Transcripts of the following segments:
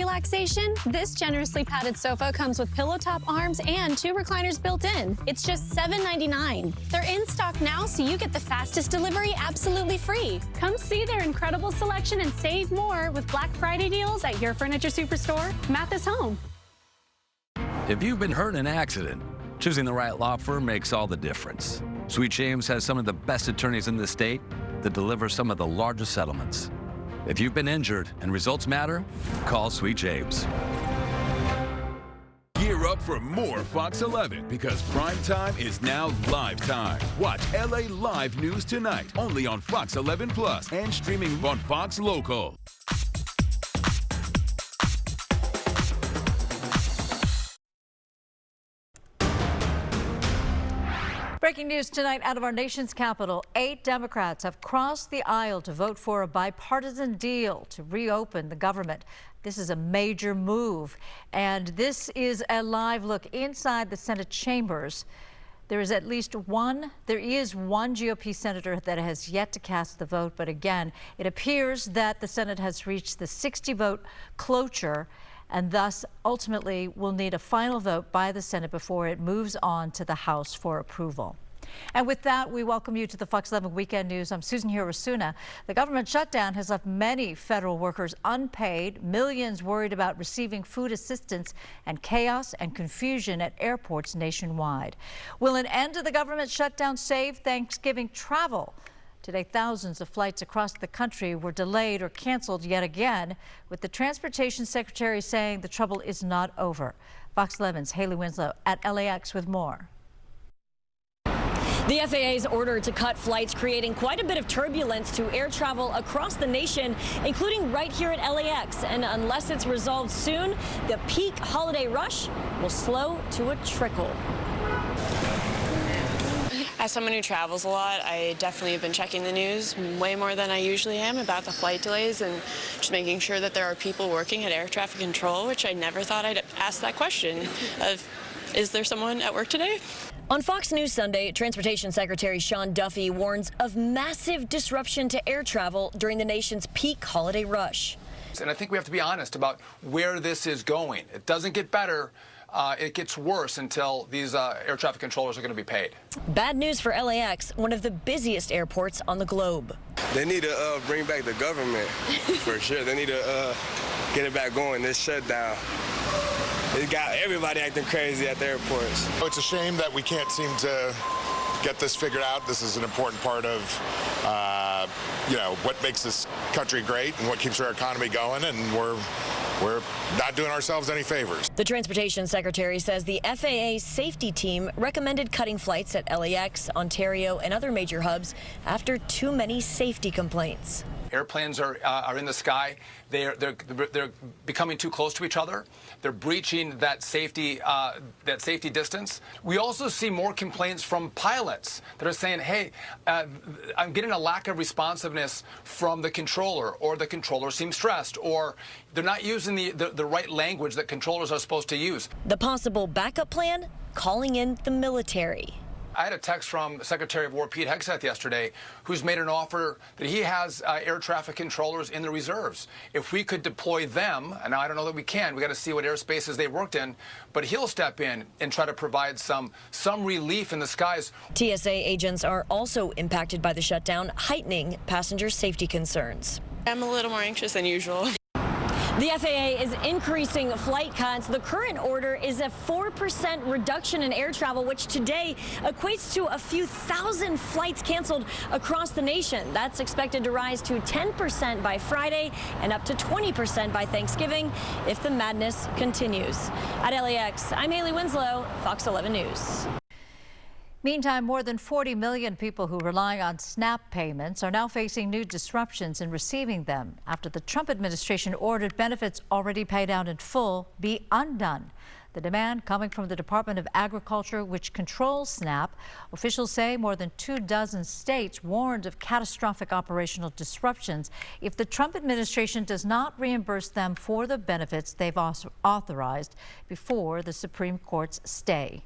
relaxation? This generously padded sofa comes with pillow top arms and 2 recliners built in. It's just $7.99. They're in stock now, so you get the fastest delivery absolutely free. Come see their incredible selection and save more with Black Friday deals at your furniture superstore, Mathis Home. If you've been hurt in an accident, choosing the right law firm makes all the difference. Sweet James has some of the best attorneys in the state that deliver some of the largest settlements. If you've been injured and results matter, call Sweet James. Gear up for more Fox 11 because prime time is now live time. Watch LA Live News tonight only on Fox 11 Plus and streaming on Fox Local. Breaking news tonight out of our nation's capital. 8 Democrats have crossed the aisle to vote for a bipartisan deal to reopen the government. This is a major move, and this is a live look inside the Senate chambers. There is one GOP senator that has yet to cast the vote, but again, it appears that the Senate has reached the 60-vote cloture, and thus ultimately will need a final vote by the Senate before it moves on to the House for approval. And with that, we welcome you to the Fox 11 Weekend News. I'm Susan Hirosuna. The government shutdown has left many federal workers unpaid, millions worried about receiving food assistance, and chaos and confusion at airports nationwide. Will an end to the government shutdown save Thanksgiving travel? Today, thousands of flights across the country were delayed or canceled yet again, with the Transportation Secretary saying the trouble is not over. Fox 11's Haley Winslow at LAX with more. The FAA's order to cut flights creating quite a bit of turbulence to air travel across the nation, including right here at LAX. And unless it's resolved soon, the peak holiday rush will slow to a trickle. As someone who travels a lot, I definitely have been checking the news way more than I usually am about the flight delays and just making sure that there are people working at air traffic control, which I never thought I'd ask that question of, is there someone at work today? On Fox News Sunday, Transportation Secretary Sean Duffy warns of massive disruption to air travel during the nation's peak holiday rush. And I think we have to be honest about where this is going. It doesn't get better. It gets worse until these air traffic controllers are going to be paid. Bad news for LAX, one of the busiest airports on the globe. They need to bring back the government, for sure. They need to get it back going, this shutdown. It got everybody acting crazy at the airports. It's a shame that we can't seem to get this figured out. This is an important part of, what makes this country great and what keeps our economy going, and we're not doing ourselves any favors. The Transportation Secretary says the FAA safety team recommended cutting flights at LAX, Ontario, and other major hubs after too many safety complaints. Airplanes are in the sky. They're becoming too close to each other. They're breaching that safety distance. We also see more complaints from pilots that are saying, hey, I'm getting a lack of responsiveness from the controller, or the controller seems stressed, or they're not using the right language that controllers are supposed to use. The possible backup plan? Calling in the military. I had a text from Secretary of War Pete Hegseth yesterday, who's made an offer that he has air traffic controllers in the reserves. If we could deploy them, and I don't know that we can, we got to see what airspaces they worked in, but he'll step in and try to provide some relief in the skies. TSA agents are also impacted by the shutdown, heightening passenger safety concerns. I'm a little more anxious than usual. The FAA is increasing flight cuts. The current order is a 4% reduction in air travel, which today equates to a few thousand flights canceled across the nation. That's expected to rise to 10% by Friday and up to 20% by Thanksgiving if the madness continues. At LAX, I'm Haley Winslow, Fox 11 News. Meantime, more than 40 million people who rely on SNAP payments are now facing new disruptions in receiving them after the Trump administration ordered benefits already paid out in full be undone. The demand coming from the Department of Agriculture, which controls SNAP. Officials say more than 24 states warned of catastrophic operational disruptions if the Trump administration does not reimburse them for the benefits they've authorized before the Supreme Court's stay.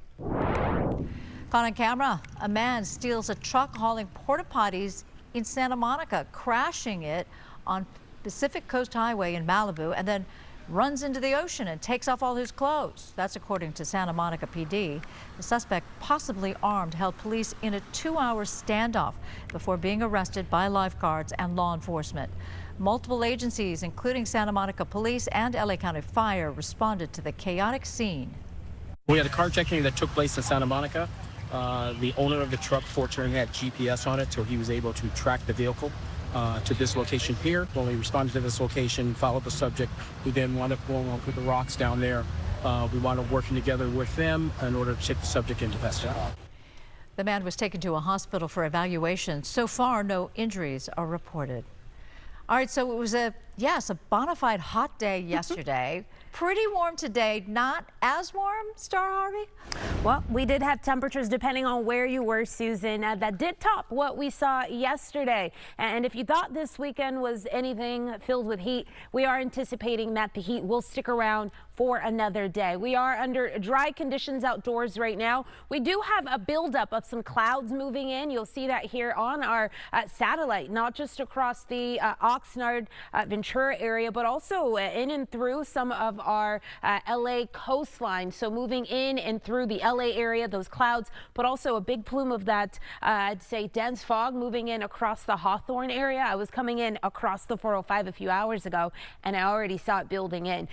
Caught on camera, a man steals a truck hauling porta potties in Santa Monica, crashing it on Pacific Coast Highway in Malibu, and then runs into the ocean and takes off all his clothes. That's according to Santa Monica PD. The suspect, possibly armed, held police in a 2-hour standoff before being arrested by lifeguards and law enforcement. Multiple agencies, including Santa Monica Police and LA County Fire, responded to the chaotic scene. We had a car checking that took place in Santa Monica. The owner of the truck fortunately had GPS on it, so he was able to track the vehicle to this location here. When we responded to this location, followed the subject, we then wound up going on with the rocks down there. We wound up working together with them in order to take the subject into custody. The man was taken to a hospital for evaluation. So far, no injuries are reported. All right, so it was a bona fide hot day yesterday. Pretty warm today, not as warm, Star Harvey? Well, we did have temperatures, depending on where you were, Susan, that did top what we saw yesterday. And if you thought this weekend was anything filled with heat, we are anticipating that the heat will stick around for another day. We are under dry conditions outdoors right now. We do have a buildup of some clouds moving in. You'll see that here on our satellite, not just across the Oxnard, Ventura area, but also in and through some of our LA coastline. So moving in and through the LA area, those clouds, but also a big plume of that, I'd say, dense fog moving in across the Hawthorne area. I was coming in across the 405 a few hours ago, and I already saw it building in.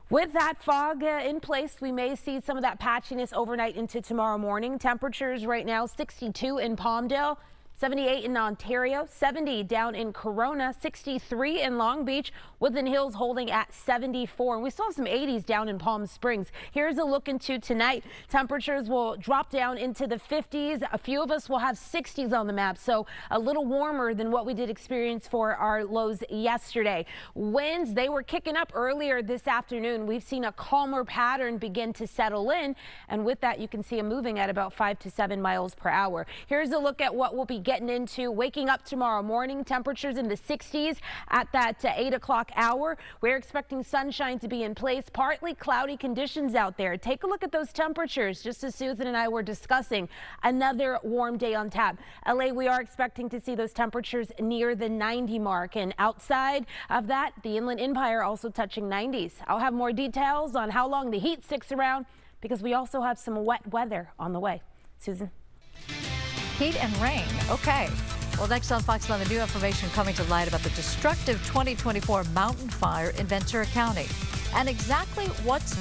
With that fog in place, we may see some of that patchiness overnight into tomorrow morning. Temperatures right now 62 in Palmdale, 78 in Ontario, 70 down in Corona, 63 in Long Beach, Woodland Hills holding at 74. And we still have some 80s down in Palm Springs. Here's a look into tonight. Temperatures will drop down into the 50s. A few of us will have 60s on the map, so a little warmer than what we did experience for our lows yesterday. Winds, they were kicking up earlier this afternoon. We've seen a calmer pattern begin to settle in, and with that, you can see them moving at about 5 to 7 miles per hour. Here's a look at what we'll be getting into waking up tomorrow morning. Temperatures in the 60s at that 8 o'clock hour. We're expecting sunshine to be in place, partly cloudy conditions out there. Take a look at those temperatures, just as Susan and I were discussing. Another warm day on tap. LA, we are expecting to see those temperatures near the 90 mark, and outside of that, the Inland Empire also touching 90s. I'll have more details on how long the heat sticks around, because we also have some wet weather on the way. Susan. Heat and rain. Okay. Well, next on Fox 11, new information coming to light about the destructive 2024 mountain fire in Ventura County and exactly what's